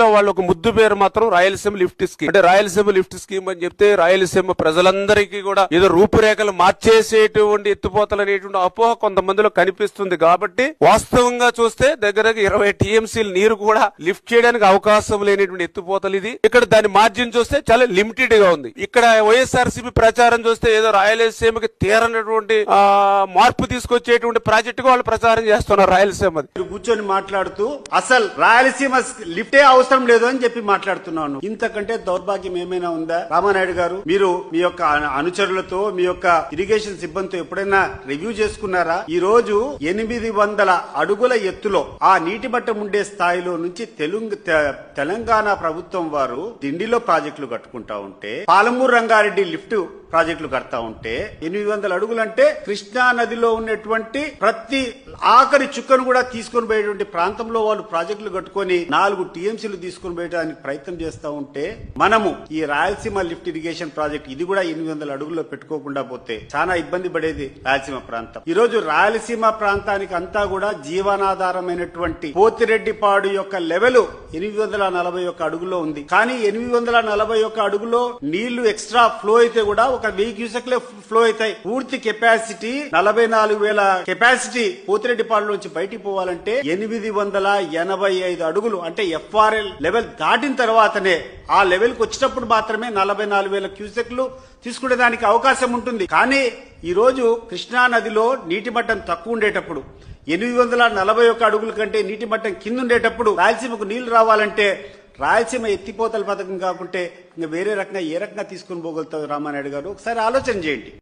వాళ్ళు ఒక ముద్దు పేరు మాత్రం రాయలసీమ లిఫ్ట్ స్కీమ్. అంటే రాయలసీమ లిఫ్ట్ స్కీమ్ అని చెప్తే రాయలసీమ ప్రజలందరికీ కూడా ఏదో రూపురేఖలు మార్చేసేటువంటి ఎత్తిపోతలు అనేటువంటి అపోహ కొంతమందిలో కనిపిస్తుంది. కాబట్టి వాస్తవంగా చూస్తే దగ్గర 20 టీఎంసీల నీరు కూడా లిఫ్ట్ చేయడానికి అవకాశం లేనిటువంటి ఎత్తిపోతలు ఇది. ఇక్కడ దాని మార్జిన్ చూస్తే చాలా లిమిటెడ్ గా ఉంది. ఇక్కడ వైఎస్ఆర్సీపీ ప్రచారం చూస్తే ఏదో రాయలసీమకి తీరనటువంటి మార్పు తీసుకొచ్చేటువంటి ప్రాజెక్టుగా వాళ్ళు ప్రచారం చేస్తున్నారు. రాయలసీమ కూర్చొని మాట్లాడుతూ అసలు రాయలసీమ లిఫ్టే అవసరం లేదు అని చెప్పి మాట్లాడుతున్నాను. ఇంతకంటే దౌర్భాగ్యం ఏమైనా ఉందా? రామానాయుడు గారు, మీరు మీ యొక్క అనుచరులతో మీ యొక్క ఇరిగేషన్ సిబ్బందితో ఎప్పుడైనా రివ్యూ చేసుకున్నారా? ఈ రోజు 800 అడుగుల ఎత్తులో ఆ నీటి మట్టం ఉండే స్థాయిలో నుంచి తెలంగాణ ప్రభుత్వం వారు దిండిలో ప్రాజెక్టులు కట్టుకుంటా ఉంటే, పాలమూరు రంగారెడ్డి లిఫ్ట్ ప్రాజెక్టులు కడతా ఉంటే 800 అడుగులంటే కృష్ణా నదిలో ఉన్నటువంటి ప్రతి ఆఖరి చుక్కను కూడా తీసుకొని పోయేటువంటి ప్రాంతంలో వాళ్ళు ప్రాజెక్టులు కట్టుకొని 4 టీఎంసీలు తీసుకొని పోయడానికి ప్రయత్నం చేస్తా ఉంటే, మనము ఈ రాయలసీమ లిఫ్ట్ ఇరిగేషన్ ప్రాజెక్ట్ ఇది కూడా 800 అడుగుల్లో పెట్టుకోకుండా పోతే చాలా ఇబ్బంది పడేది రాయలసీమ ప్రాంతం. ఈ రోజు రాయలసీమ ప్రాంతానికి అంతా కూడా జీవనాధారమైనటువంటి పోతిరెడ్డిపాడు యొక్క లెవెల్ 841 అడుగులో ఉంది. కానీ 841 అడుగులో నీళ్లు ఎక్స్ట్రా ఫ్లో అయితే కూడా 1000 క్యూసెక్లే ఫ్లో అవుతాయి. పూర్తి కెపాసిటీ 44,000 కెపాసిటీ పోతిరెడ్డిపాడు నుంచి బయటికి పోవాలంటే 885 అడుగులు అంటే ఎఫ్ఆర్ఎల్ లెవెల్ దాటిన తర్వాతనే, ఆ లెవెల్ కు వచ్చినప్పుడు మాత్రమే 44,000 క్యూసెక్లు తీసుకునే దానికి అవకాశం ఉంటుంది. కానీ ఈ రోజు కృష్ణా నదిలో నీటి మట్టం తక్కువ ఉండేటప్పుడు, 841 అడుగుల కంటే నీటి మట్టం కింద ఉండేటప్పుడు రాయలసీమకు నీళ్లు రావాలంటే రాయలసీమ ఎత్తిపోతల పథకం కాకుంటే ఇంకా వేరే రకంగా ఏ రకంగా తీసుకుని పోగలుగుతారు? రామానాయుడు గారు, ఒకసారి ఆలోచన చేయండి.